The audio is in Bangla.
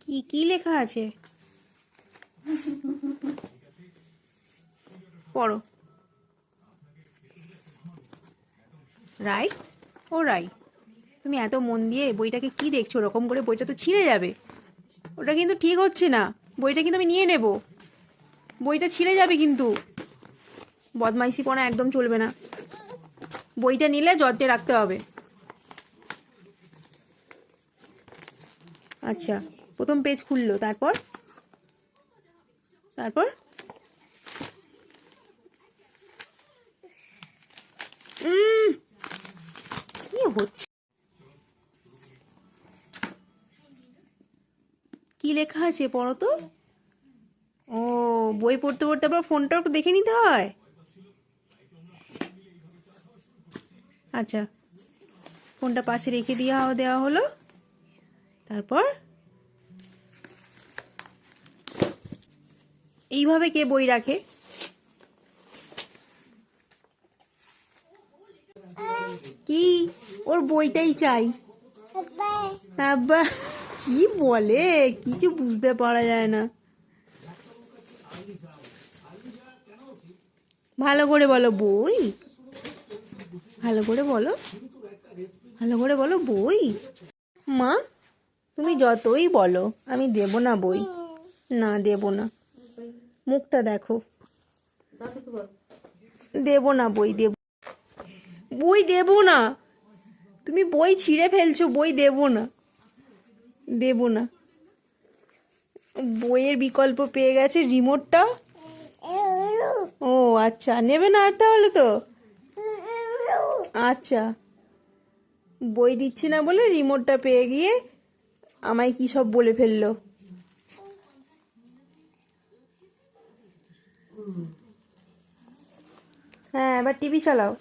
কি কি লেখা আছে? পড়ো। রাই, ও রাই, তুমি এত মন দিয়ে বইটাকে কি দেখছো? ওরকম করে বইটা তো ছিঁড়ে যাবে। ওটা কিন্তু ঠিক হচ্ছে না। বইটা কিন্তু আমি নিয়ে নেব। বইটা ছিঁড়ে যাবে কিন্তু। বদমাইশিপনা একদম চলবে না। বইটা নিলে যত্নে রাখতে হবে। আচ্ছা, প্রথম পেজ খুললো, তারপর তারপর কি হচ্ছে? কি লেখা আছে পড়ো তো। ও, বই পড়তে পড়তে আবার ফোনটাও একটু দেখে নিতে হয়। আচ্ছা, ফোনটা পাশে রেখে দেওয়া হলো। তারপর এইভাবে কে বই রাখে? কি, ওর বইটাই চাই। আব্বা কি বলে, কিছু বুঝতে পারা যায় না। ভালো করে বলো বই। ভালো করে বলো। ভালো করে বলো বই। মা, তুমি যতই বলো আমি দেব না বই। না, দেব না। মুখটা দেখো। দেব না বই, দেব। বই দেব না। তুমি বই ছিঁড়ে ফেলছো, বই দেব না। দেব না। বইয়ের বিকল্প পেয়ে গেছে, রিমোটটা। ও আচ্ছা, নেবে না আর তাহলে তো। আচ্ছা, বই দিচ্ছি না বলে রিমোটটা পেয়ে গিয়ে আমায় কি সব বলে ফেললো। হ্যাঁ, এবার টিভি চালাও।